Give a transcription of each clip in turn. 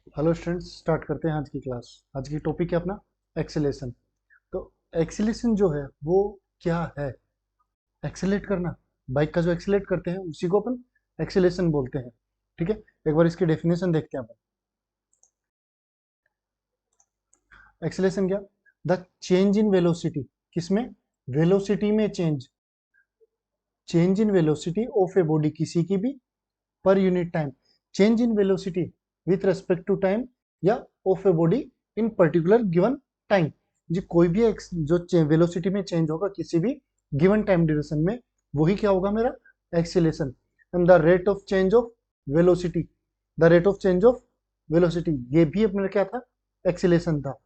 Hello students, start करते हैं आज की क्लास। आज की टॉपिक है अपना एक्सेलेशन। तो एक्सेलेशन जो है वो क्या है? एक्सेलेट करना, बाइक का जो एक्सेलेट करते हैं उसी को अपन एक्सेलेशन बोलते हैं। ठीक है, एक बार इसकी डेफिनेशन देखते हैं अपन। एक्सेलेशन क्या? The change in velocity. किसमें? वेलोसिटी में change. Change in velocity of a body, किसी की भी, per unit time. Change in velocity with respect to time या of a body in particular given time. जी, कोई भी जो वेलोसिटी में चेंज होगा किसी भी गिवन टाइम ड्यूरेशन में, वही क्या होगा? मेरा acceleration. And the rate of change of velocity, the rate of change of velocity, ये भी अपना क्या था? एक्सीलेशन था।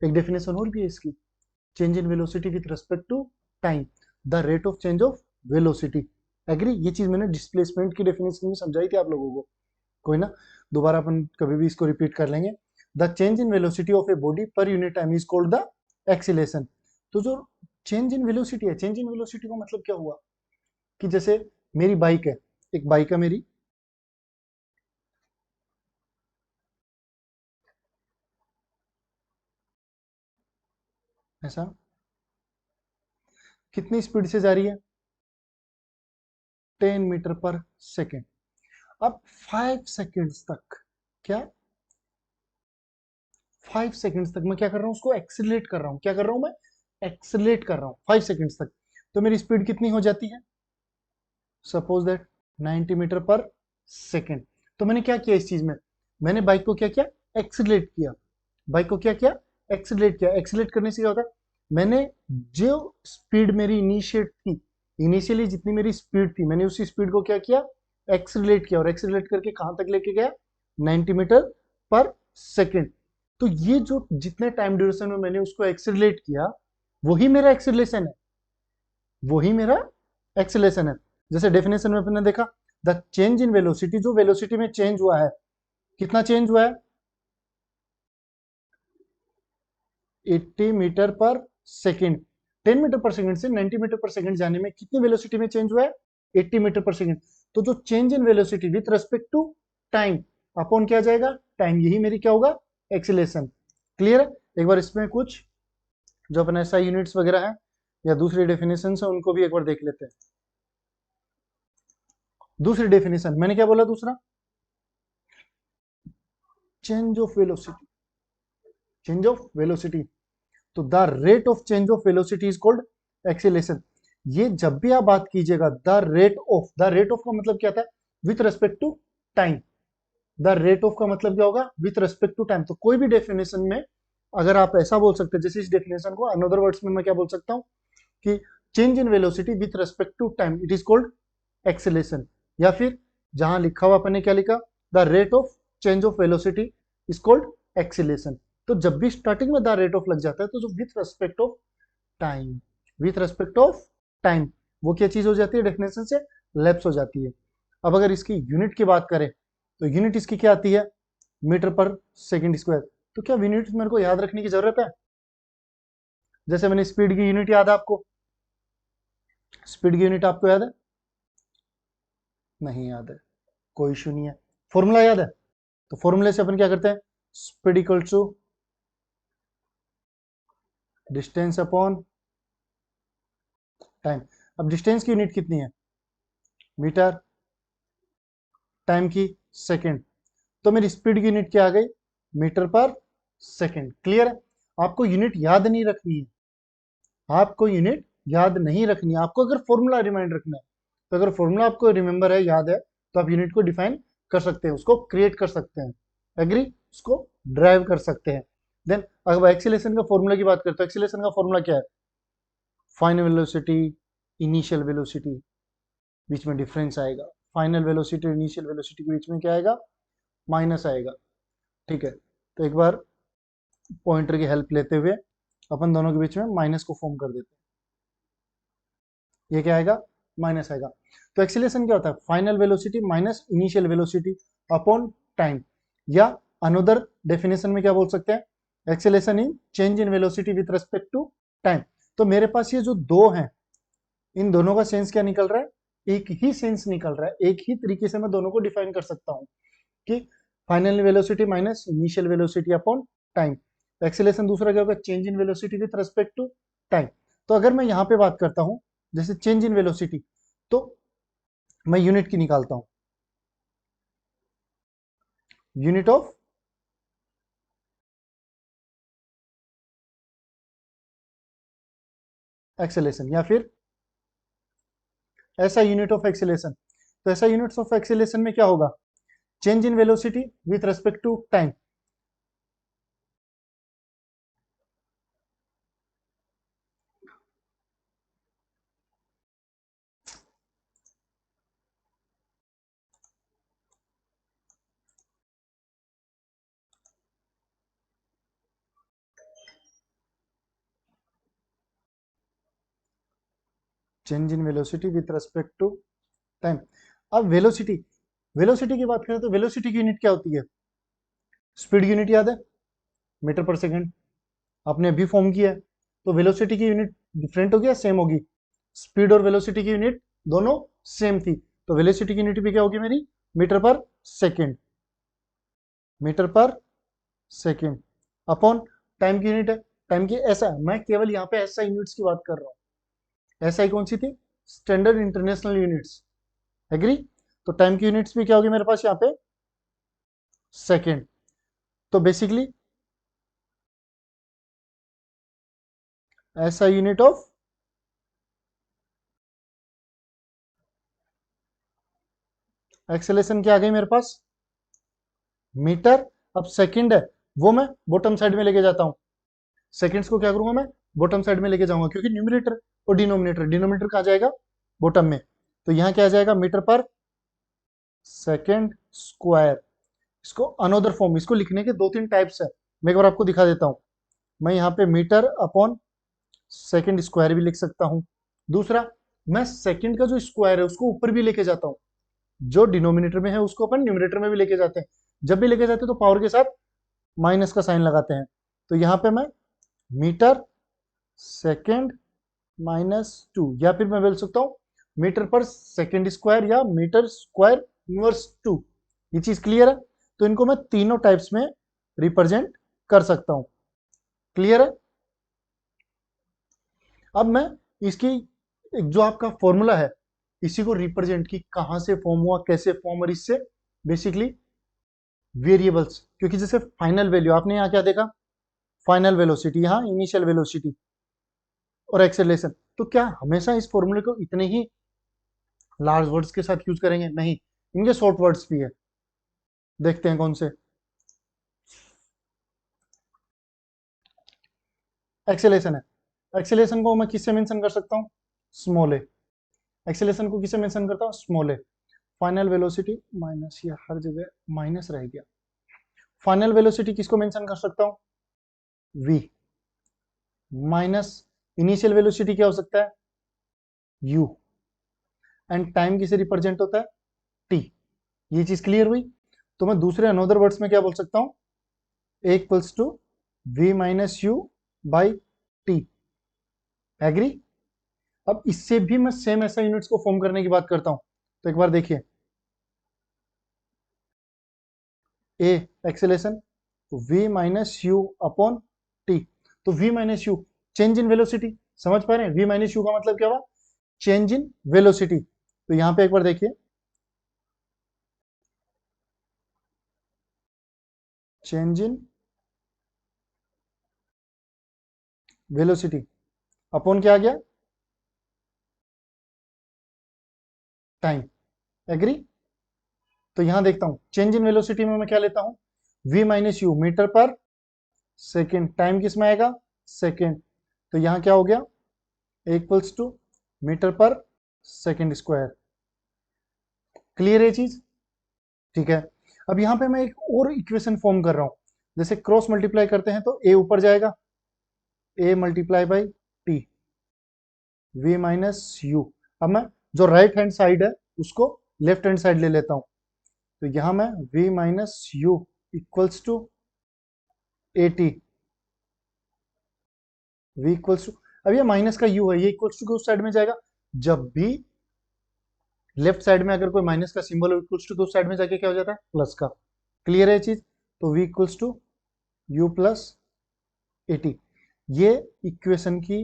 एक डेफिनेशन और भी है इसकी, change in velocity with respect to time, the rate of change of velocity. Agree? ये चीज मैंने डिस्प्लेसमेंट की डेफिनेशन में समझाई थी आप लोगों को। कोई ना, दोबारा अपन कभी भी इसको रिपीट कर लेंगे। The change in velocity of a body पर unit time is called the acceleration. तो जो चेंज इन वेलोसिटी है, चेंज इन वेलोसिटी का मतलब क्या हुआ कि जैसे मेरी बाइक है, एक बाइक है मेरी, ऐसा कितनी स्पीड से जा रही है? 10 मीटर पर सेकेंड। अब 5 सेकेंड्स तक, क्या 5 सेकेंड्स तक मैं क्या कर रहा हूं? उसको एक्सीलरेट कर रहा हूं। क्या कर रहा हूं मैं? एक्सीलरेट कर रहा हूं 5 सेकेंड्स तक। तो मेरी स्पीड कितनी हो जाती है? सपोज दैट 90 मीटर पर सेकेंड। तो मैंने क्या किया इस चीज में? मैंने बाइक को क्या किया? एक्सीलरेट किया। बाइक को क्या किया? एक्सीलरेट किया। एक्सीलरेट करने से क्या होता है? मैंने जो स्पीड मेरी इनिशिएट थी, इनिशियली जितनी मेरी स्पीड थी, मैंने उसी स्पीड को क्या किया? एक्सीलरेट किया। और एक्सीलरेट करके कहां तक लेके गया? 90 मीटर पर सेकेंड। तो ये जो जितने टाइम ड्यूरेशन में मैंने उसको एक्सीलरेट किया, वही मेरा एक्सीलरेशन है। वही मेरा एक्सीलरेशन है। जैसे डेफिनेशन में अपने देखा, द चेंज इन वेलोसिटी, जो वेलोसिटी में चेंज हुआ है, कितना चेंज हुआ है? 80 मीटर पर सेकेंड। 10 मीटर पर सेकेंड से 90 मीटर पर सेकेंड जाने में कितनी वेलोसिटी में चेंज हुआ है? 80 मीटर पर सेकेंड। तो जो change in velocity with respect to time, upon क्या जाएगा? टाइम। यही मेरी क्या होगा? एक्सीलरेशन। क्लियर है? एक बार इसमें कुछ जो अपने एसआई यूनिट्स वगैरह है या दूसरी डेफिनेशन है उनको भी एक बार देख लेते हैं। दूसरी डेफिनेशन मैंने क्या बोला? दूसरा, change of velocity. Change of velocity, तो the rate of change of velocity is called acceleration. ये जब भी आप बात कीजिएगा, the rate of, the rate of का मतलब क्या था? With respect to time. The rate of का मतलब क्या होगा? With respect to time. तो कोई भी डेफिनेशन में अगर आप ऐसा बोल सकते हैं, जैसे इस डेफिनेशन को अनदर वर्ड्स में मैं क्या बोल सकता हूं कि change in velocity with respect to time, it is called acceleration. या फिर जहां लिखा हुआ अपने क्या लिखा? The rate of change of velocity is called acceleration. तो जब भी स्टार्टिंग में द रेट ऑफ लग जाता है तो जो with respect of time, with respect of time, वो क्या चीज हो जाती है? डेफिनेशन से लैप्स हो जाती है। अब अगर इसकी यूनिट की बात करें तो यूनिट इसकी क्या आती है? मीटर पर सेकेंड स्क्वायर। तो क्या यूनिट मेरे को याद रखने की जरूरत है? जैसे मैंने स्पीड की यूनिट याद है आपको? स्पीड की यूनिट आपको याद है? नहीं याद है, कोई इशू नहीं है। फॉर्मूला याद है? तो फॉर्मूले से अपन क्या करते हैं? Speed equal to distance upon time. अब डिस्टेंस की यूनिट कितनी है? मीटर। टाइम की सेकंड। तो मेरी स्पीड की यूनिट क्या आ गई? मीटर पर सेकंड। क्लियर है? आपको यूनिट याद नहीं रखनी है। आपको यूनिट याद नहीं रखनी है, आपको अगर फॉर्मूला रिमाइंड रखना है। तो अगर फॉर्मूला आपको रिमेंबर है, याद है, तो आप यूनिट को डिफाइन कर सकते हैं, उसको क्रिएट कर सकते हैं। एग्री? उसको ड्राइव कर सकते हैं। देन अगर एक्सीलरेशन का फॉर्मूला की बात करते हैं तो एक्सीलरेशन का फॉर्मूला क्या है? फाइनल वेलोसिटी, इनिशियल वेलोसिटी, बीच में डिफरेंस आएगा। फाइनल वेलोसिटी और इनिशियल वेलोसिटी के बीच में क्या आएगा? माइनस आएगा। ठीक है, तो एक बार पॉइंटर की हेल्प लेते हुए अपन दोनों के बीच में माइनस को फॉर्म कर देते हैं। ये क्या आएगा? माइनस आएगा। तो एक्सीलरेशन क्या होता है? Final velocity minus initial velocity upon time. या अनदर डेफिनेशन में क्या बोल सकते हैं? Acceleration in change in velocity with respect to time. तो मेरे पास ये जो दो हैं, इन दोनों का सेंस क्या निकल रहा है? एक ही सेंस निकल रहा है। एक ही तरीके से मैं दोनों को डिफाइन कर सकता हूं कि final velocity minus initial velocity upon time. Acceleration दूसरा क्या होगा, change in velocity with respect to time. तो अगर मैं यहां पे बात करता हूं जैसे चेंज इन वेलोसिटी, तो मैं यूनिट की निकालता हूं, यूनिट ऑफ एक्सेलरेशन, या फिर ऐसा यूनिट ऑफ एक्सेलरेशन। तो ऐसा यूनिट्स ऑफ एक्सेलरेशन में क्या होगा, change in velocity with respect to time. Change in velocity with respect to time. अब वेलोसिटी, वेलोसिटी की बात करें तो वेलोसिटी की यूनिट क्या होती है, स्पीड यूनिट याद है, मीटर पर सेकंड, आपने अभी फॉर्म किया है। तो वेलोसिटी की यूनिट डिफरेंट होगी या सेम होगी, स्पीड और वेलोसिटी की यूनिट दोनों सेम थी, तो वेलोसिटी की यूनिट भी क्या होगी मेरी, मीटर पर सेकंड, मीटर पर सेकंड अपॉन टाइम की यूनिट है, टाइम की ऐसा, मैं केवल यहाँ पे ऐसा यूनिट्स की बात कर रहा हूँ। ऐसा ही कौन सी थी, स्टैंडर्ड इंटरनेशनल यूनिट्स, एग्री। तो टाइम की यूनिट्स भी क्या होगी मेरे पास यहाँ पे, सेकंड। तो बेसिकली ऐसा यूनिट ऑफ एक्सेलेरेशन क्या आ गई मेरे पास, मीटर। अब सेकंड है, वो मैं बॉटम साइड में लेके जाता हूं, सेकंड्स को क्या करूंगा मैं, बॉटम साइड में लेके जाऊंगा, क्योंकि न्यूमरेटर और डिनोमिनेटर, डिनोमिनेटर कहा जाएगा बॉटम में, तो यहां क्या आ जाएगा, मीटर पर सेकंड स्क्वायर। इसको अनदर फॉर्म, इसको लिखने के दो तीन टाइप्स है, मैं एक बार आपको दिखा देता हूं। मैं यहाँ पे मीटर अपॉन सेकंड स्क्वायर भी लिख सकता हूं। दूसरा, मैं सेकंड का जो स्क्वायर है उसको ऊपर भी लेके जाता हूं, जो डिनोमिनेटर में है उसको अपन न्यूमरेटर में भी लेके जाते हैं। जब भी लेके जाते हैं तो पावर के साथ माइनस का साइन लगाते हैं। तो यहां पे मैं मीटर सेकेंड -2, या फिर मैं बोल सकता हूं मीटर पर सेकेंड स्क्वायर या मीटर स्क्वायर इनवर्स 2। ये चीज क्लियर है, तो इनको मैं तीनों टाइप्स में रिप्रेजेंट कर सकता हूं, क्लियर है। अब मैं इसकी एक जो आपका फॉर्मूला है, इसी को रिप्रेजेंट की कहां से फॉर्म हुआ, कैसे फॉर्म, और इससे बेसिकली वेरिएबल्स, क्योंकि जैसे फाइनल वैल्यू आपने यहाँ क्या देखा, फाइनल वेलोसिटी, यहाँ इनिशियल वेलोसिटी और एक्सेलरेशन, तो क्या हमेशा इस फॉर्मूले को इतने ही लार्ज वर्ड्स के साथ यूज करेंगे, नहीं, इनके शॉर्ट वर्ड्स भी है, देखते हैं कौन से। एक्सेलरेशन है, एक्सेलरेशन को मैं किससे मेंशन कर सकता हूँ, स्मॉल ए। एक्सेलरेशन को किससे मेंशन करता हूँ, स्मॉल ए। फाइनल वेलोसिटी माइनस, ये हर जगह माइनस रह गया, फाइनल वेलोसिटी किसको मेंशन कर सकता हूँ, वी माइनस इनिशियल वेलोसिटी क्या हो सकता है, यू, एंड टाइम किसे रिप्रेजेंट होता है, टी। ये चीज क्लियर हुई। तो मैं दूसरे अनोदर वर्ड्स में क्या बोल सकता हूँ, a equals to v minus u by t, agree. अब इससे भी मैं सेम ऐसा यूनिट्स को फॉर्म करने की बात करता हूं, तो एक बार देखिए, a acceleration, v minus u upon t. तो v minus u, change in velocity, समझ पा रहे हैं, वी माइनस यू का मतलब क्या हुआ, चेंज इन वेलोसिटी। तो यहां पे एक बार देखिए, चेंज इन वेलोसिटी अपॉन क्या आ गया, टाइम, एग्री। तो यहां देखता हूं, चेंज इन वेलोसिटी में मैं क्या लेता हूं, वी माइनस यू मीटर पर सेकेंड, टाइम किस में आएगा, सेकेंड। तो यहां क्या हो गया, इक्वल्स टू मीटर पर सेकेंड स्क्वायर, क्लियर है चीज, ठीक है। अब यहां पे मैं एक और इक्वेशन फॉर्म कर रहा हूं, जैसे क्रॉस मल्टीप्लाई करते हैं तो ए ऊपर जाएगा, a multiply by t, v minus u. अब मैं जो राइट हैंड साइड है उसको लेफ्ट हैंड साइड ले लेता हूं, तो यहां मैं v minus u equals to a t, v equals to, अब ये माइनस का यू है, ये इक्वल्स टू उस साइड में जाएगा, जब भी लेफ्ट साइड में अगर कोई माइनस का सिंबल हो इक्वल्स टू, तो उस साइड में जाके क्या हो जाता है, प्लस का। क्लियर है चीज? तो v equals to u plus at, ये इक्वेशन की,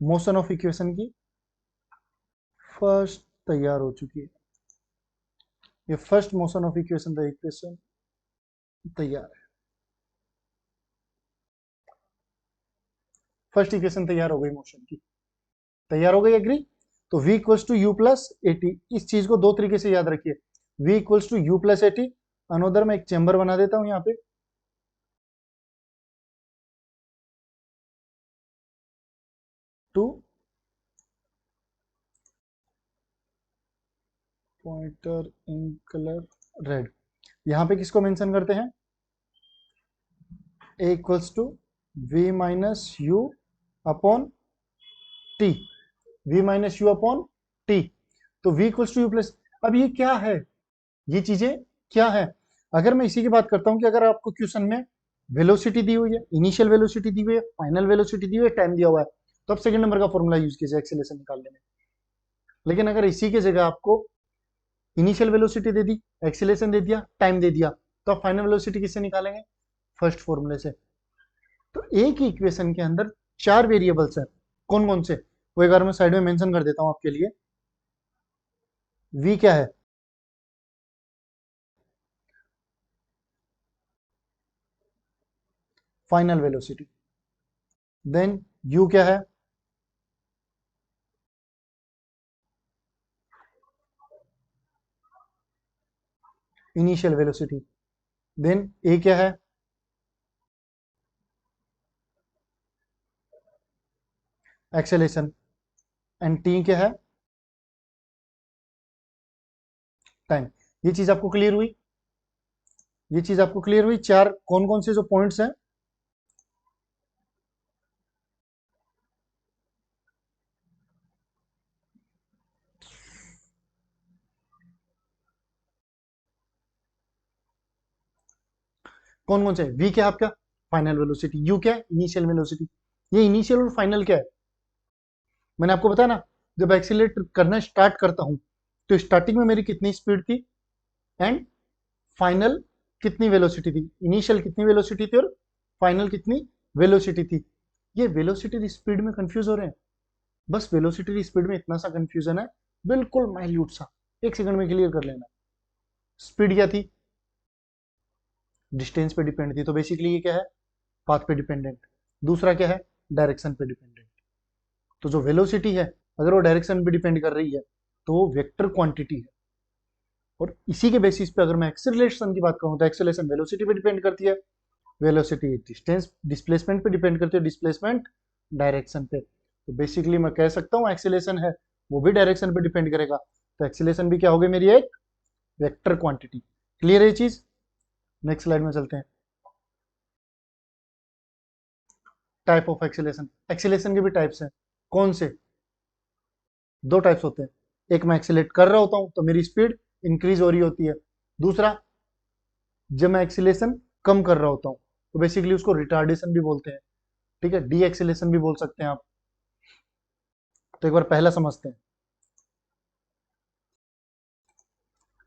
मोशन ऑफ इक्वेशन की फर्स्ट तैयार हो चुकी है। ये first motion of equation the equation तैयार है, फर्स्ट इक्वेशन तैयार हो गई मोशन की, तैयार हो गई, एग्री? तो v equals to u plus at, इस चीज को दो तरीके से याद रखिए, v equals to u plus at, another में एक चेंबर बना देता हूं यहाँ पे, two pointer in colour red, यहाँ पे किसको मेंशन करते हैं? a equals to v minus u upon t, v minus u upon t, तो v equals to u plus, अब ये क्या है, ये चीजें क्या है? अगर मैं इसी की बात करता हूं कि अगर आपको क्वेश्चन में वेलोसिटी दी हुई है, इनिशियल वेलोसिटी दी हुई है, फाइनल वेलोसिटी दी हुई है, टाइम दिया हुआ है, तो अब सेकंड नंबर का फॉर्मूला यूज कीजिए एक्सेलरेशन निकालने में। लेकिन अगर इसी की जगह आपको इनिशियल वेलोसिटी दे दी, एक्सेलरेशन दे दिया, टाइम दे दिया, तो आप फाइनल वेलोसिटी किससे निकालेंगे? फर्स्ट फॉर्मूले से। तो एक ही इक्वेशन के अंदर चार वेरिएबल्स हैं, कौन कौन से, वो एक बार मैं साइड में मेंशन कर देता हूं आपके लिए। v क्या है? Final velocity. देन u क्या है? Initial velocity. देन a क्या है? एक्सेलेरेशन। एंड t क्या है? टाइम। ये चीज आपको क्लियर हुई? ये चीज आपको क्लियर हुई? चार कौन कौन से जो पॉइंट्स हैं? कौन कौन से? v क्या है आपका? Final velocity. u क्या है? Initial velocity. ये इनिशियल और फाइनल क्या है? मैंने आपको बताया ना, जब एक्सीलरेट करना स्टार्ट करता हूं तो स्टार्टिंग में मेरी कितनी स्पीड थी एंड फाइनल कितनी वेलोसिटी थी, इनिशियल कितनी वेलोसिटी थी और फाइनल कितनी वेलोसिटी थी। ये वेलोसिटी स्पीड में कंफ्यूज हो रहे हैं, बस वेलोसिटी स्पीड में इतना सा कंफ्यूजन है, बिल्कुल माइल्यूट सा, एक सेकंड में क्लियर कर लेना। स्पीड क्या थी? डिस्टेंस पे डिपेंड थी, तो बेसिकली ये क्या है? पाथ पे डिपेंडेंट। दूसरा क्या है? डायरेक्शन पे डिपेंडेंट। तो जो वेलोसिटी है, अगर वो डायरेक्शन पे डिपेंड कर रही है तो वो वेक्टर क्वांटिटी है, और इसी के बेसिस पे अगर मैं एक्सेलरेशन की बात करूं तो एक्सेलरेशन वेलोसिटी पे डिपेंड करती है, वेलोसिटी डिस्टेंस डिस्प्लेसमेंट पे डिपेंड करती है, डिस्प्लेसमेंट डायरेक्शन पे। तो बेसिकली मैं कह सकता हूं एक्सेलरेशन है वो भी डायरेक्शन पे डिपेंड करेगा, तो एक्सेलरेशन भी क्या होगी मेरी? एक वेक्टर क्वांटिटी। क्लियर है ये चीज? नेक्स्ट स्लाइड में चलते हैं। टाइप ऑफ एक्सेलरेशन, एक्सेलरेशन के भी टाइप्स हैं। कौन से? दो टाइप्स होते हैं, एक मैं एक्सेलेट कर रहा होता हूं तो मेरी स्पीड इंक्रीज हो रही होती है, दूसरा जब मैं एक्सेलेशन कम कर रहा होता हूं तो बेसिकली उसको रिटार्डेशन भी बोलते हैं, ठीक है, डी एक्सेलेशन भी बोल सकते हैं आप। तो एक बार पहला समझते हैं।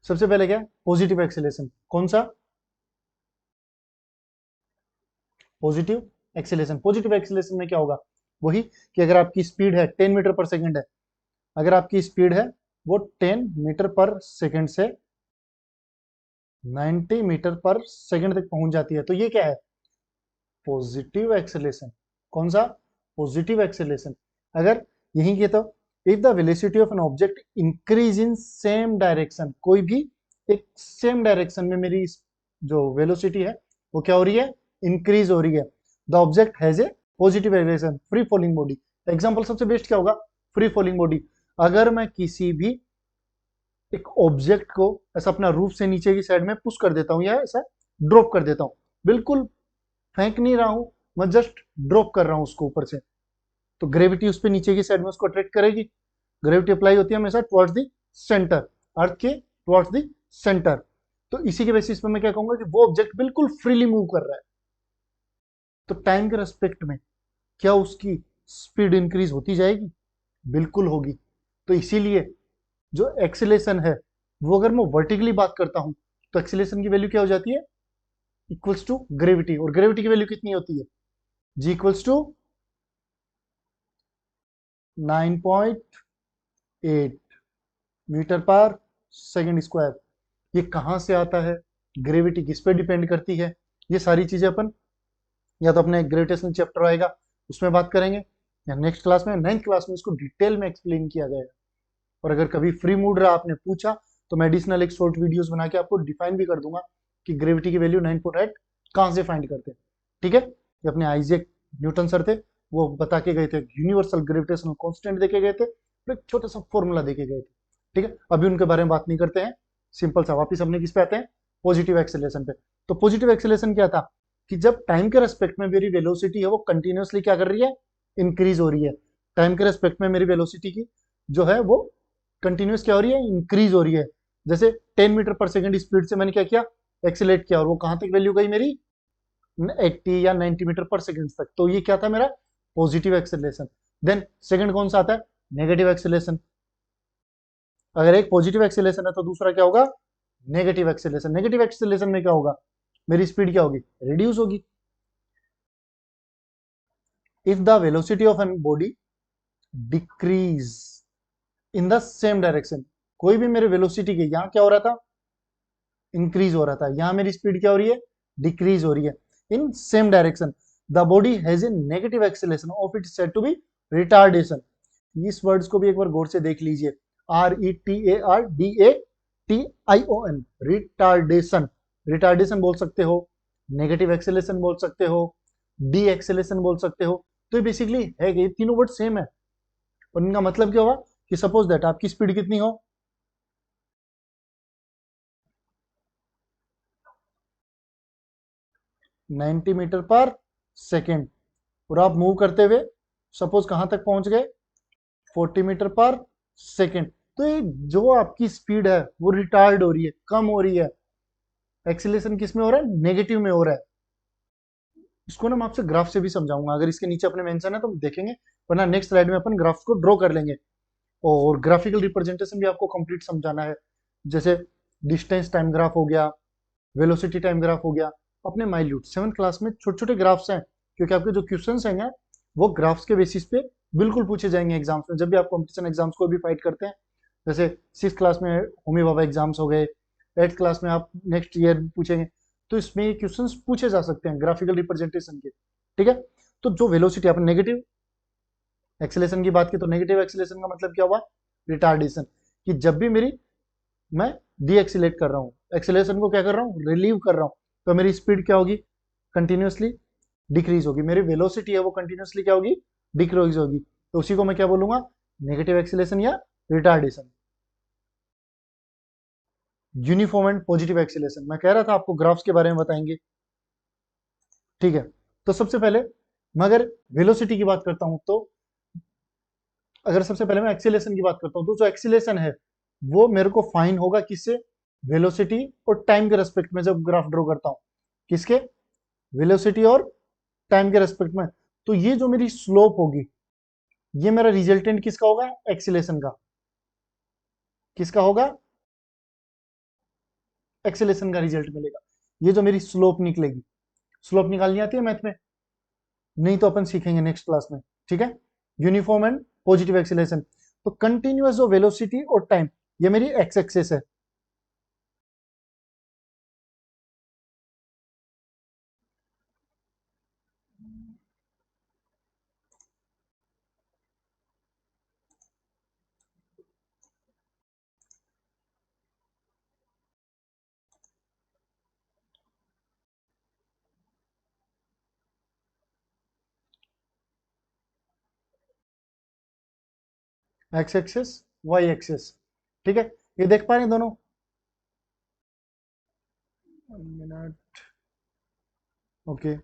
सबसे पहले क्या है? Positive acceleration. कौन सा? Positive acceleration. पॉजिटिव एक्सेलेशन में क्या होगा? वही कि अगर आपकी स्पीड है 10 मीटर पर सेकंड है, अगर आपकी स्पीड है वो 10 मीटर पर सेकंड से 90 मीटर पर सेकंड तक पहुंच जाती है, तो ये क्या है? Positive acceleration. कौन सा? Positive acceleration. अगर यही के तो if the velocity of an object increase in same direction, कोई भी एक सेम डायरेक्शन में मेरी जो वेलोसिटी है वो क्या हो रही है? इंक्रीज हो रही है, the object has a positive acceleration, free falling body. Example सबसे बेस्ट क्या होगा? Free falling body. अगर मैं किसी भी एक ऑब्जेक्ट को ऐसा अपना रूफ से नीचे की साइड में पुश कर देता हूं या ऐसा ड्रॉप कर देता हूं, बिल्कुल फेंक नहीं रहा हूं, मैं जस्ट ड्रॉप कर रहा हूं उसको ऊपर से, तो ग्रेविटी उस पर नीचे की साइड में उसको अट्रैक्ट करेगी। ग्रेविटी अप्लाई होती है हमेशा टुवर्ड्स द सेंटर, अर्थ के टुवर्ड्स द सेंटर। तो इसी के बेसिस पे मैं क्या कहूंगा कि वो ऑब्जेक्ट बिल्कुल फ्रीली मूव कर रहा है, तो टाइम के रेस्पेक्ट में क्या उसकी स्पीड इंक्रीज होती जाएगी? बिल्कुल होगी। तो इसीलिए जो एक्सीलेशन है वो अगर मैं वर्टिकली बात करता हूं तो एक्सीलरेशन की वैल्यू क्या हो जाती है, इक्वल्स टू ग्रेविटी, और ग्रेविटी की वैल्यू कितनी होती है, जी इक्वल्स टू 9.8 मीटर पर सेकंड स्क्वायर। ये कहां से आता है, ग्रेविटी किस पे डिपेंड करती है, ये सारी चीजें अपन या तो अपने ग्रेविटेशनल चैप्टर आएगा उसमें बात करेंगे, या नेक्स्ट क्लास में, 9th क्लास में इसको डिटेल में एक्सप्लेन किया गया है। और अगर कभी फ्री मूड रहा, आपने पूछा, तो मैं एडिशनल एक शॉर्ट वीडियोस बना के आपको डिफाइन भी कर दूंगा कि ग्रेविटी की वैल्यू 9.8 कहां से फाइंड करते हैं। ठीक है, ये अपने आइजैक न्यूटन सर थे, वो बता के गए थे, यूनिवर्सल ग्रेविटेशनल कांस्टेंट देके गए थे, और एक छोटा सा फॉर्मूला देके गए थे। ठीक है, अभी उनके बारे में बात नहीं करते हैं, सिंपल सा वापिस अपने किस पे आते हैं, पॉजिटिव एक्सेलरेशन पे। तो पॉजिटिव एक्सेलरेशन क्या था, कि जब टाइम के रेस्पेक्ट में मेरी वेलोसिटी है वो कंटिन्यूअसली क्या कर रही है, इंक्रीज हो रही है। टाइम के रेस्पेक्ट में मेरी वेलोसिटी की जो है वो कंटिन्यूस क्या हो रही है, इंक्रीज हो रही है। जैसे 10 मीटर पर सेकंड स्पीड से मैंने क्या किया, एक्सीलेट किया, और वो कहां तक वैल्यू गई मेरी, 80 या 90 मीटर पर सेकंड तक। तो ये क्या था मेरा, पॉजिटिव एक्सेलरेशन। देन सेकंड कौन सा आता है, नेगेटिव एक्सेलरेशन। अगर एक पॉजिटिव एक्सेलरेशन है तो दूसरा क्या होगा, नेगेटिव एक्सेलरेशन। नेगेटिव एक्सेलरेशन में क्या होगा, मेरी स्पीड क्या होगी, रिड्यूस होगी। If the velocity of an body decrease in the same direction, कोई भी मेरे वेलोसिटी के यहां क्या हो रहा था, इंक्रीज हो रहा था, यहां मेरी स्पीड क्या हो रही है, डिक्रीज हो रही है, in same direction, the body has a negative acceleration of it said to be retardation. इस वर्ड्स को भी एक बार गौर से देख लीजिए, RETARDATION, रिटार्डेशन। रिटार्डेशन बोल सकते हो, नेगेटिव एक्सेलरेशन बोल सकते हो, डी एक्सेलरेशन बोल सकते हो। तो ये बेसिकली है कि ये तीनों वर्ड सेम है, और इनका मतलब क्या होगा, कि सपोज दैट आपकी स्पीड कितनी हो, 90 मीटर पर सेकेंड, और आप मूव करते हुए सपोज कहां तक पहुंच गए, 40 मीटर पर सेकेंड। तो ये जो आपकी स्पीड है वो रिटार्ड हो रही है, कम हो रही है। एक्सीलरेशन किस में हो रहा है, नेगेटिव में हो रहा है। इसको ना मैं आपसे ग्राफ से भी समझाऊंगा, अगर इसके नीचे अपने मेंशन है तो हम देखेंगे, वरना नेक्स्ट स्लाइड में अपन ग्राफ्स को ड्रॉ कर लेंगे, और ग्राफिकल रिप्रेजेंटेशन भी आपको कंप्लीट समझाना है। जैसे डिस्टेंस टाइम ग्राफ हो गया, वेलोसिटी टाइम ग्राफ हो गया, अपने माइल्यूट 7th क्लास में छोटे छोटे ग्राफ्स हैं, क्योंकि आपके जो क्वेश्चंस हैं वो ग्राफ्स के बेसिस पे बिल्कुल पूछे जाएंगे एग्जाम्स में, जब भी आप कॉम्पिटिशन एग्जाम्स को भी फाइट करते हैं। जैसे 6th क्लास में होमी बाबा एग्जाम्स हो गए, 8th क्लास में आप नेक्स्ट ईयर पूछेंगे, तो इसमें ये क्वेश्चंस पूछे जा सकते हैं ग्राफिकल रिप्रेजेंटेशन के। ठीक है, तो जो वेलोसिटी अपन नेगेटिव एक्सेलेरेशन की बात की, तो नेगेटिव एक्सेलेरेशन का मतलब क्या हुआ, रिटार्डेशन, कि जब भी मेरी मैं डी एक्सीलेट कर रहा हूँ, एक्सेलरेशन को क्या कर रहा हूँ, रिलीव कर रहा हूँ, तो मेरी स्पीड क्या होगी, कंटिन्यूअसली डिक्रीज होगी, मेरी वेलोसिटी है वो कंटिन्यूअसली क्या होगी, डिक्रीज होगी। तो उसी को मैं क्या बोलूंगा, नेगेटिव एक्सेलरेशन या retardation. Uniform and positive acceleration, मैं कह रहा था आपको ग्राफ्स के बारे में बताएंगे। ठीक है, तो सबसे पहले मैं अगर वेलोसिटी की बात करता हूं, तो अगर सबसे पहले मैं एक्सीलरेशन की बात करता हूं, तो जो एक्सीलरेशन है वो मेरे को फाइन होगा किससे, वेलोसिटी और टाइम के रेस्पेक्ट में जब ग्राफ ड्रॉ करता हूं, किसके, वेलोसिटी और टाइम के रेस्पेक्ट में। तो ये जो मेरी स्लोप होगी, ये मेरा रिजल्टेंट किसका होगा, एक्सीलरेशन का। किसका होगा, एक्सीलरेशन का रिजल्ट मिलेगा। ये जो मेरी स्लोप निकलेगी, स्लोप निकालनी आती है मैथ में, नहीं तो अपन सीखेंगे नेक्स्ट क्लास में। ठीक है, यूनिफॉर्म एंड पॉजिटिव एक्सीलरेशन। तो कंटिन्यूअस जो वेलोसिटी और टाइम, ये मेरी एक्स एक्सेस है। X axis, y axis. ठीक है, ये देख पा रहे हैं दोनों, मिनट, ओके।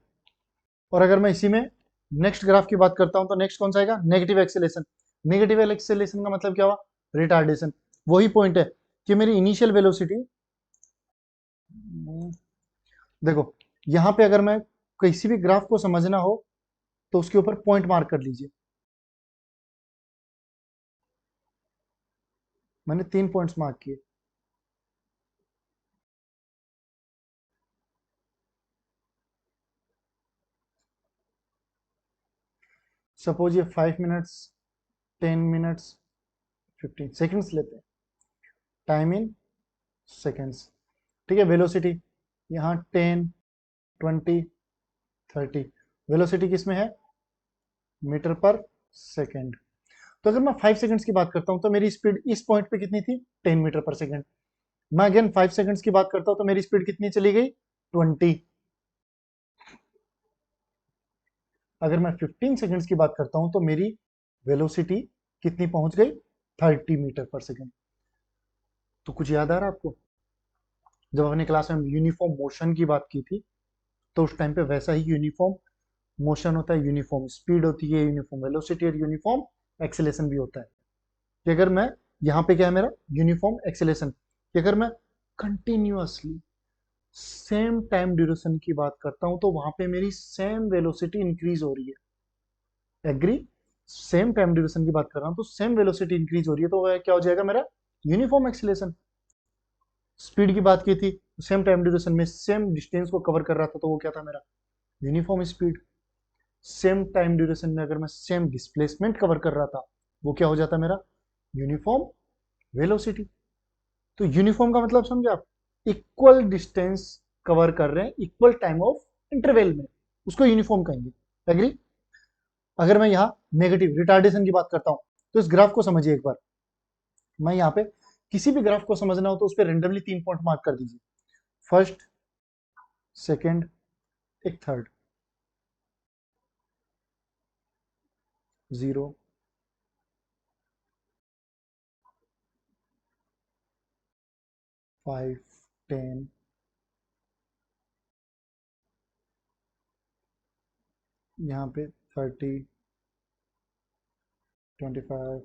और अगर मैं इसी में नेक्स्ट ग्राफ की बात करता हूं, तो नेक्स्ट कौन सा आएगा, नेगेटिव एक्सेलेरेशन। नेगेटिव एक्सेलेरेशन का मतलब क्या हुआ, रिटार्डेशन। वही पॉइंट है कि मेरी इनिशियल वेलोसिटी, देखो यहां पे अगर मैं किसी भी ग्राफ को समझना हो तो उसके ऊपर पॉइंट मार्क कर लीजिए। मैंने 3 पॉइंट्स मार्क किए। सपोज ये 5 मिनट्स, 10 मिनट्स, 15 सेकेंड्स लेते हैं, टाइम इन सेकेंड्स। ठीक है, वेलोसिटी यहाँ 10, 20, 30, वेलोसिटी किस में है, मीटर पर सेकेंड। तो अगर मैं 5 सेकंड्स की बात करता हूं तो मेरी स्पीड इस पॉइंट पे कितनी थी, 10 मीटर पर सेकेंड। मैं अगेन 5 सेकंड्स की बात करता हूं तो मेरी स्पीड कितनी चली गई, 20। अगर मैं 15 सेकंड्स की बात करता हूं तो मेरी वेलोसिटी कितनी पहुंच गई, 30 मीटर पर सेकेंड। तो कुछ याद आ रहा है आपको, जब अपने क्लास में यूनिफॉर्म मोशन की बात की थी तो उस टाइम पे वैसा ही यूनिफॉर्म मोशन होता है, यूनिफॉर्म स्पीड होती है, यूनिफॉर्म वेलोसिटी और यूनिफॉर्म एक्सेलेरेशन भी होता है। कि अगर मैं यहाँ पे क्या है मेरा, यूनिफॉर्म एक्सेलेरेशन, कि अगर मैं कंटिन्यूअसली सेम टाइम ड्यूरेशन की बात करता हूं तो वहां पे मेरी सेम वेलोसिटी इंक्रीज हो रही है। एग्री, सेम टाइम ड्यूरेशन की बात कर रहा हूं तो सेम वेलोसिटी इंक्रीज हो रही है, तो वह क्या हो जाएगा मेरा, यूनिफॉर्म एक्सेलेरेशन। स्पीड की बात की थी, सेम टाइम ड्यूरेशन में सेम डिस्टेंस को कवर कर रहा था तो वो क्या था मेरा, uniform speed. Same time duration में अगर मैं सेम डिस्प्लेसमेंट कवर कर रहा था, वो क्या हो जाता मेरा, यूनिफॉर्म वेलोसिटी। तो यूनिफॉर्म का मतलब समझे आप, इक्वल डिस्टेंस कवर कर रहे हैं इक्वल टाइम ऑफ इंटरवल में, उसको यूनिफॉर्म कहेंगे। एग्री। अगर मैं यहाँ नेगेटिव रिटार्डेशन की बात करता हूं तो इस ग्राफ को समझिए एक बार। मैं यहाँ पे किसी भी ग्राफ को समझना हो तो उस पर रेंडमली 3 पॉइंट मार्क कर दीजिए, फर्स्ट, सेकेंड, एक थर्ड, 0, 5, 10, यहाँ पे 30, 25,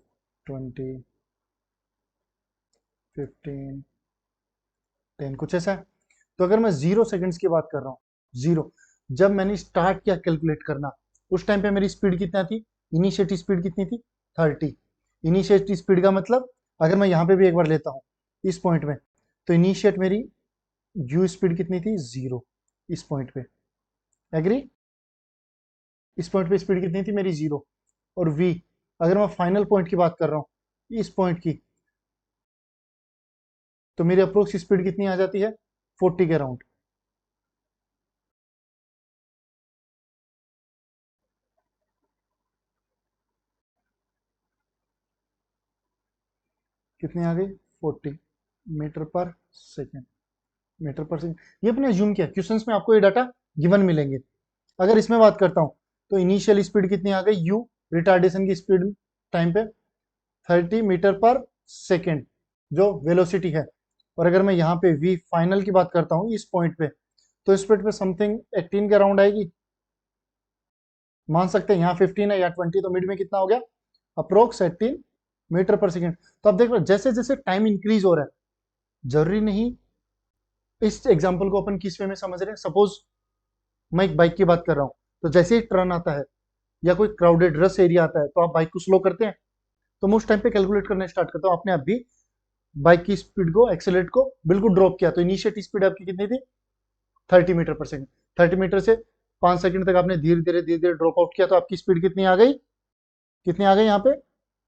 20, 15, 10, कुछ ऐसा है। तो अगर मैं 0 सेकंड्स की बात कर रहा हूँ, जीरो, जब मैंने स्टार्ट किया कैलकुलेट करना, उस टाइम पे मेरी स्पीड कितना थी, इनिशिएटिव स्पीड कितनी थी, 30। इनिशिएटिव स्पीड का मतलब, अगर मैं यहाँ पे भी एक बार लेता हूँ इस पॉइंट में, तो इनिशिएट मेरी यू स्पीड कितनी थी, 0 इस पॉइंट पे। एग्री। इस पॉइंट पे स्पीड कितनी थी मेरी, 0। और वी, अगर मैं फाइनल पॉइंट की बात कर रहा हूँ इस पॉइंट की, तो मेरी अप्रोक्स स्पीड कितनी आ जाती है, 40 के अराउंड। कितनी आ गई, 40 मीटर पर सेकेंड। मीटर पर सेकेंड, ये अपने जूम किया, क्वेश्चंस में आपको ये डाटा गिवन मिलेंगे। अगर इसमें बात करता हूं तो इनिशियल स्पीड कितनी आ गई, यू, रिटार्डेशन की स्पीड टाइम पे 30 मीटर पर सेकेंड जो वेलोसिटी है। और अगर मैं यहाँ पे वी फाइनल की बात करता हूँ इस पॉइंट पे, तो इस पॉइंट पे समथिंग 18 के अराउंड आएगी, मान सकते हैं। यहाँ 15 है या 20, तो मिड में कितना हो गया, अप्रोक्स 18 मीटर पर सेकेंड। तो आप देख रहे हो जैसे जैसे टाइम इंक्रीज हो रहा है, जरूरी नहीं। इस एग्जाम्पल को अपन किस वे में समझ रहे हैं, सपोज मैं एक बाइक की बात कर रहा हूँ, तो जैसे ही टर्न आता है या कोई क्राउडेड रश एरिया आता है तो आप बाइक को स्लो करते हैं। तो मैं उस टाइम पे कैलकुलेट करना स्टार्ट करता हूँ, आपने अभी बाइक की स्पीड को, एक्सेलेरेट को बिल्कुल ड्रॉप किया, तो इनिशिएट स्पीड आपकी कितनी थी, 30 मीटर पर सेकेंड। 30 मीटर से 5 सेकंड तक आपने धीरे धीरे धीरे धीरे ड्रॉप आउट किया, तो आपकी स्पीड कितनी आ गई, कितनी आ गई यहाँ पे,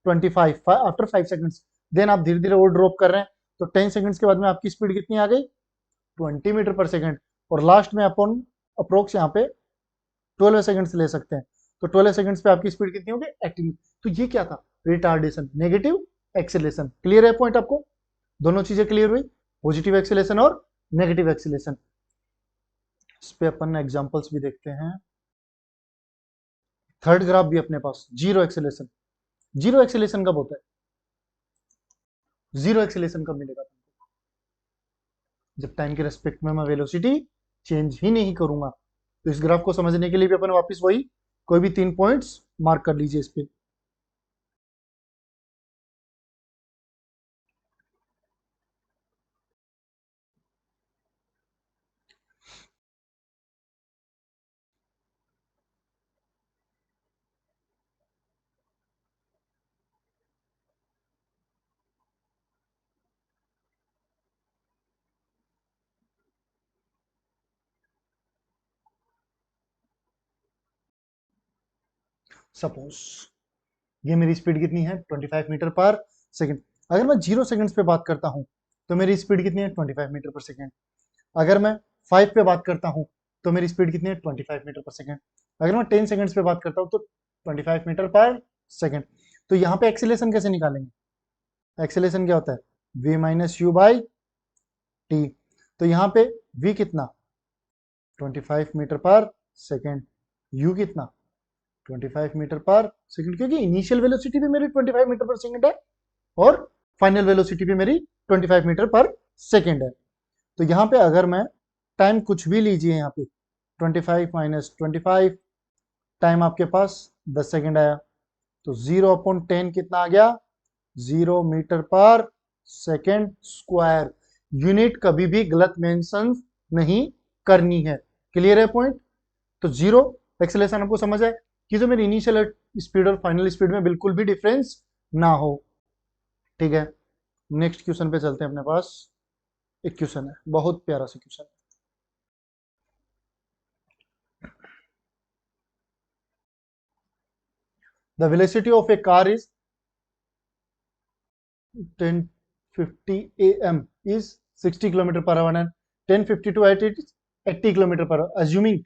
25 आफ्टर 5 सेकंड्स। देन आप धीरे धीरे और ड्रॉप कर रहे हैं, तो 10 सेकंड्स के बाद में आपकी स्पीड कितनी आ गई, 20 मीटर पर सेकेंड। और लास्ट में अपन अप्रोक्स यहाँ पे 12 सेकंड्स ले सकते हैं, तो 12 सेकंड्स पे आपकी स्पीड कितनी होगी, 18। तो ये क्या था, रिटार्डेशन, नेगेटिव एक्सेलेरेशन। क्लियर है पॉइंट आपको, दोनों चीजें क्लियर हुई, पॉजिटिव एक्सेलेरेशन और नेगेटिव एक्सेलेरेशन। इस पे अपन एग्जांपल्स भी देखते हैं। थर्ड ग्राफ भी अपने पास, जीरो एक्सेलेरेशन। जीरो एक्सेलेरेशन कब होता है, जीरो एक्सेलेरेशन कब मिलेगा, जब टाइम के रेस्पेक्ट में मैं वेलोसिटी चेंज ही नहीं करूंगा। तो इस ग्राफ को समझने के लिए भी अपन वापस वही कोई भी 3 पॉइंट्स मार्क कर लीजिए इस पे। सपोज ये मेरी स्पीड कितनी है 25 मीटर पर सेकेंड। अगर मैं 0 सेकंड्स पे बात करता हूं तो मेरी स्पीड कितनी है 25 मीटर पर सेकेंड। अगर मैं 5 पे बात करता हूं तो मेरी स्पीड कितनी है 25 मीटर पर सेकेंड। अगर मैं 10 सेकंड्स पे बात करता हूं तो 25 मीटर पर सेकेंड। तो यहाँ पे एक्सीलेशन कैसे निकालेंगे? एक्सीलेशन क्या होता है v minus u by T. तो यहाँ पे v कितना 25 मीटर पर सेकेंड, u कितना 25 मीटर पर सेकेंड, क्योंकि इनिशियल वेलोसिटी भी मेरी 25 मीटर पर सेकेंड है और फाइनल वेलोसिटी भी मेरी 25 मीटर पर सेकेंड है। तो यहाँ पे अगर मैं टाइम कुछ भी लीजिए, यहाँ पे 25 माइनस 25, टाइम आपके पास 10 सेकेंड आया, तो 0/10 कितना आ गया 0 मीटर पर सेकेंड स्क्वायर। यूनिट कभी भी गलत मेंशन नहीं करनी है। क्लियर है पॉइंट? तो 0 एक्सेलरेशन आपको समझ है कि जो मेरी इनिशियल स्पीड और फाइनल स्पीड में बिल्कुल भी डिफरेंस ना हो। ठीक है, नेक्स्ट क्वेश्चन पे चलते हैं। अपने पास एक क्वेश्चन है, बहुत प्यारा सा question. The velocity of A car is 1050 am is 60 km per hour and 1052 at it is 80 km per hour. Assuming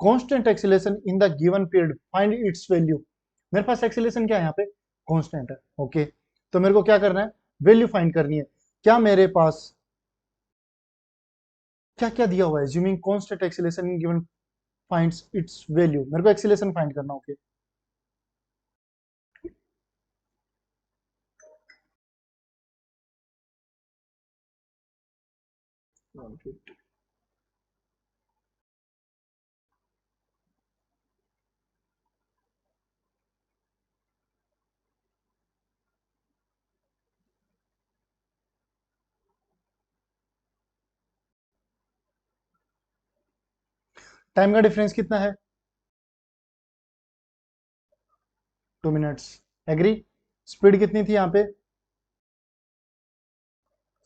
constant acceleration in the given period, find its value. मेरे पास एक्सीलेशन क्या है यहाँ पे constant है। Okay, तो मेरे को क्या करना है वैल्यू फाइंड करनी है। क्या मेरे पास क्या क्या दिया हुआ है? assuming constant acceleration in given finds its value, मेरे को एक्सीलेशन फाइंड करना। ओके, टाइम का डिफरेंस कितना है 2 मिनट्स। एग्री? स्पीड कितनी थी यहाँ पे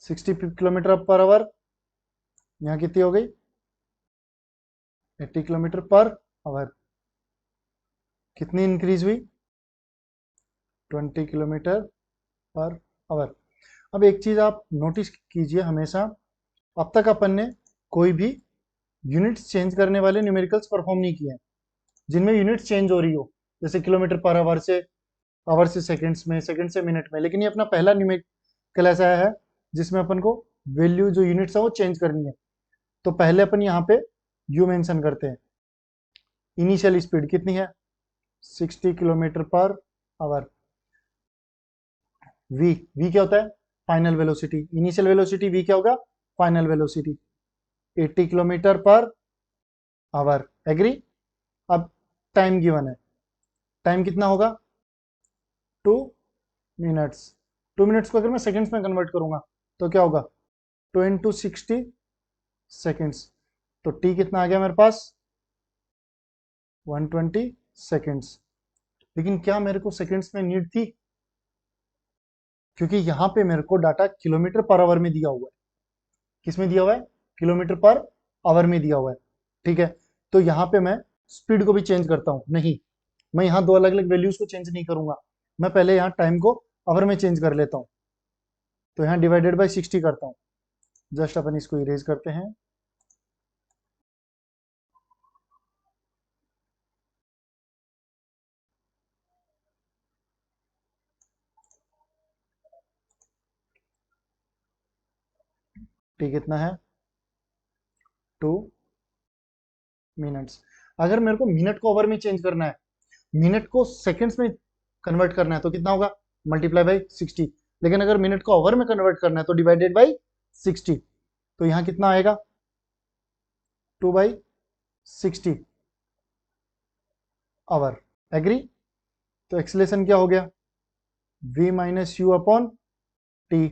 60 किलोमीटर पर आवर, यहाँ कितनी हो गई 80 किलोमीटर पर आवर। कितनी इंक्रीज हुई 20 किलोमीटर पर आवर। अब एक चीज आप नोटिस कीजिए, हमेशा अब तक अपन ने कोई भी यूनिट्स चेंज करने वाले न्यूमेरिकल्स परफॉर्म नहीं किए हैं जिनमें यूनिट्स चेंज हो रही हो, जैसे किलोमीटर पर आवर से सेकंड्स में, सेकंड से मिनट में। लेकिन ये अपना पहला न्यूमेरिकल ऐसा है जिसमें अपन को वैल्यू जो यूनिट्स है वो चेंज करनी है। तो पहले अपन यहाँ पे यू मेंशन करते हैं। इनिशियल स्पीड कितनी है 60 किलोमीटर पर आवर। वी क्या होता है final velocity. Initial velocity v क्या होगा final velocity 80 kilometre per hour. Agree? अब टाइम गिवन है, टाइम कितना होगा 2 मिनट्स। 2 मिनट्स को अगर मैं सेकंड्स में कन्वर्ट करूंगा तो क्या होगा 2 × 60 सेकंड्स। तो टी कितना आ गया मेरे पास 120 सेकंड्स। लेकिन क्या मेरे को सेकंड्स में नीड थी? क्योंकि यहां पे मेरे को डाटा किलोमीटर पर आवर में दिया हुआ है। किस में दिया हुआ है किलोमीटर पर आवर में दिया हुआ है। ठीक है, तो यहाँ पे मैं स्पीड को भी चेंज करता हूँ नहीं, मैं यहाँ दो अलग अलग वैल्यूज को चेंज नहीं करूंगा। मैं पहले यहाँ टाइम को आवर में चेंज कर लेता हूँ। तो यहाँ डिवाइडेड बाई 60 करता हूँ। जस्ट अपन इसको इरेज करते हैं। टी कितना है 2 मिनट्स। अगर मेरे को मिनट को ओवर में चेंज करना है, मिनट को सेकंड्स में कन्वर्ट करना है तो कितना होगा मल्टीप्लाई बाई 60। लेकिन अगर मिनट को ओवर में कन्वर्ट करना है तो डिवाइडेड बाई 60। तो यहाँ कितना आएगा 2/60 आवर। एग्री? तो एक्सलेशन क्या हो गया v minus u upon t.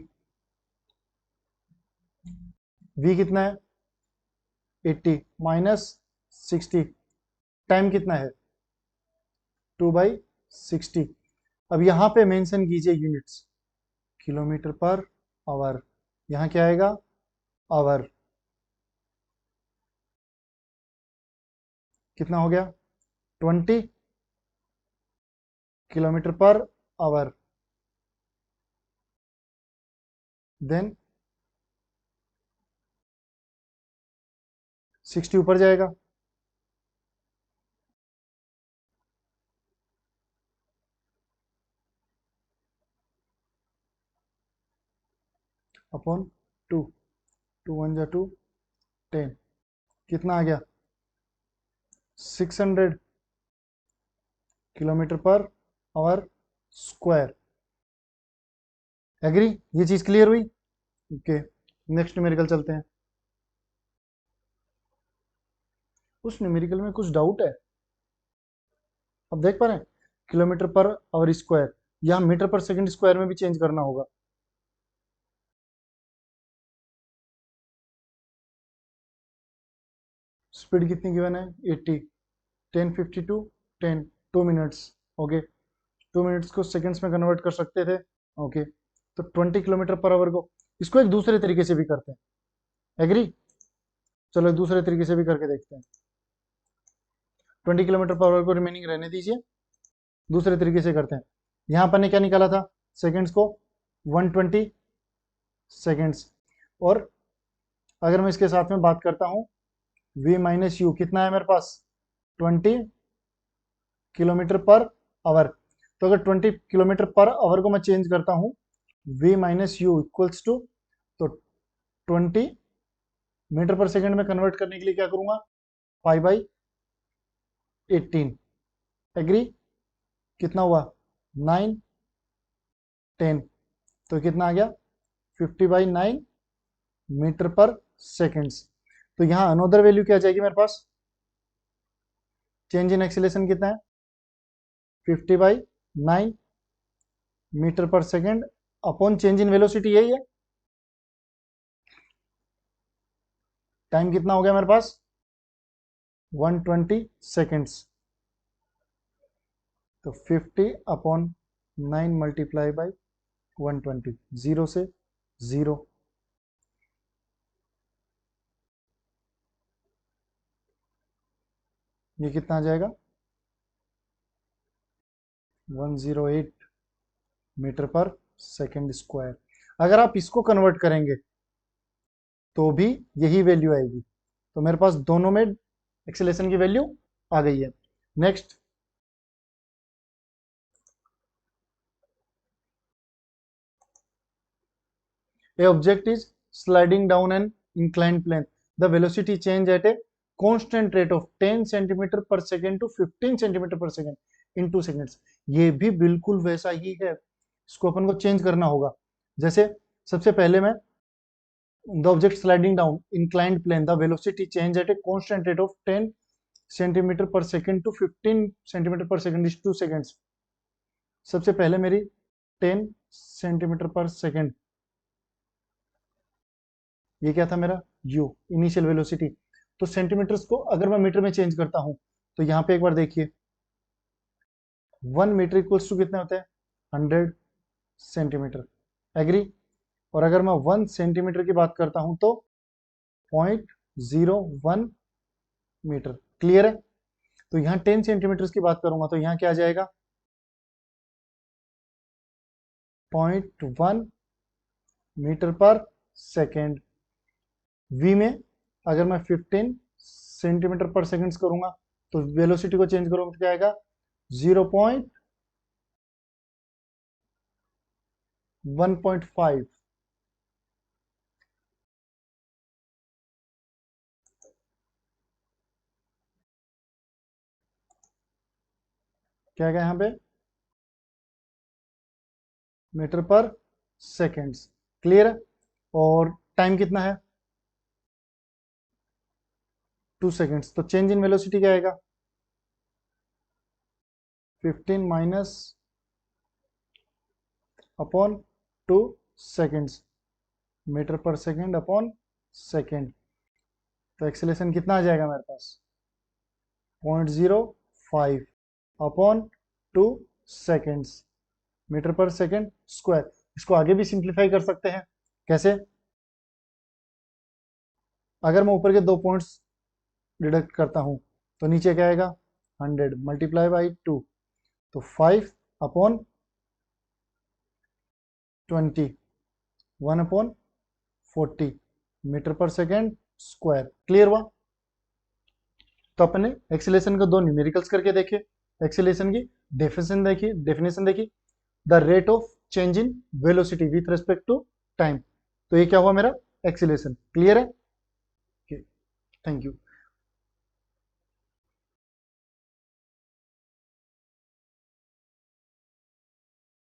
v कितना है 80 माइनस 60, टाइम कितना है 2/60। अब यहाँ पे मेंशन कीजिए यूनिट्स किलोमीटर पर आवर। यहाँ क्या आएगा आवर। कितना हो गया 20 किलोमीटर पर आवर, देन 60 ऊपर जाएगा, अपॉन 2, 2 1 जा 2, 10, कितना आ गया 600 kilometre per our square. Agree, ये चीज क्लियर हुई? ओके, नेक्स्ट न्यूमेरिकल चलते हैं। उस न्यूमेरिकल में कुछ डाउट है, अब देख पा रहे हैं, किलोमीटर पर आवर स्क्वायर, यहाँ मीटर पर सेकंड स्क्वायर में भी चेंज करना होगा। स्पीड कितनी गिवन है 80, 1052, 10, 2 मिनट्स। ओके, 2 मिनट्स को सेकंड्स में कन्वर्ट कर सकते थे। ओके, तो 20 किलोमीटर पर आवर को, इसको एक दूसरे तरीके से भी करते हैं। एग्री, चलो एक दूसरे तरीके से भी करके देखते हैं। 20 किलोमीटर पर आवर को रिमेनिंग रहने दीजिए, दूसरे तरीके से करते हैं। यहाँ पर ने क्या निकाला था सेकंड्स को 120 सेकंड्स, और अगर मैं इसके साथ में बात करता हूँ v माइनस यू, कितना है मेरे पास 20 किलोमीटर पर आवर, तो अगर 20 किलोमीटर पर आवर को मैं चेंज करता हूँ v minus u equals to, तो 20 मीटर पर सेकंड में कन्वर्ट करने के लिए क्या करूंगा, पाई बाई 18। एग्री, कितना हुआ 9, 10, तो कितना आ गया 50 बाई 9 मीटर पर सेकेंड्स। तो यहाँ अनोदर वैल्यू क्या आ जाएगी मेरे पास, चेंज इन एक्सीलरेशन कितना है 50 बाई 9 मीटर पर second upon change in velocity, यही है। टाइम कितना हो गया मेरे पास 120 सेकेंड्स, तो 50 अपॉन 9 मल्टीप्लाई बाई 120, 0 से 0, ये कितना आ जाएगा 108 मीटर पर सेकेंड स्क्वायर। अगर आप इसको कन्वर्ट करेंगे तो भी यही वैल्यू आएगी, तो मेरे पास दोनों में एक्सेलरेशन की वैल्यू आ गई है। Next, a object is sliding down an inclined plane, the velocity change at a constant rate of 10 centimeter per second to 15 centimeter per second in 2 seconds। ये भी बिल्कुल वैसा ही है, इसको अपन को चेंज करना होगा। जैसे सबसे पहले मैं the object sliding down inclined plane, the velocity change at a constant rate of 10 centimeter per second to 15 centimeter per second is 2 seconds। सबसे पहले मेरी 10 सेंटीमीटर पर सेकेंड, ये क्या था मेरा u इनिशियल वेलोसिटी। तो सेंटीमीटर्स को अगर मैं मीटर में चेंज करता हूं तो यहाँ पे एक बार देखिए 1 मीटर इक्वल्स टू कितने होते हैं 100 सेंटीमीटर। एग्री, और अगर मैं 1 सेंटीमीटर की बात करता हूं तो 0.01 मीटर। क्लियर है? तो यहाँ 10 सेंटीमीटर की बात करूंगा तो यहाँ क्या आ जाएगा 0.1 मीटर पर सेकेंड। v में अगर मैं 15 सेंटीमीटर पर सेकेंड करूंगा तो वेलोसिटी को चेंज करूंगा तो क्या आएगा 0.1.5। क्या आएगा यहाँ पे मीटर पर सेकेंड्स। क्लियर है? और टाइम कितना है 2 सेकेंड्स, तो चेंज इन वेलोसिटी क्या आएगा 15 माइनस अपॉन 2 सेकेंड्स, मीटर पर सेकेंड अपॉन सेकेंड। तो एक्सेलरेशन कितना आ जाएगा मेरे पास 0.05 अपॉन 2 सेकेंड्स मीटर पर सेकेंड स्क्वायर। इसको आगे भी सिंप्लीफाई कर सकते हैं। कैसे? अगर मैं ऊपर के 2 पॉइंट्स डिडक्ट करता हूं तो नीचे क्या आएगा 100 मल्टीप्लाई बाई 2, तो 5 अपॉन 20, 1 अपॉन 40 मीटर पर सेकेंड स्क्वायर। क्लियर हुआ? तो अपने एक्सीलरेशन को दो न्यूमेरिकल्स करके देखे, एक्सीलरेशन की डेफिनेशन देखी, the rate of change in velocity with respect to time. तो ये क्या हुआ मेरा एक्सीलरेशन। क्लियर है? Thank you.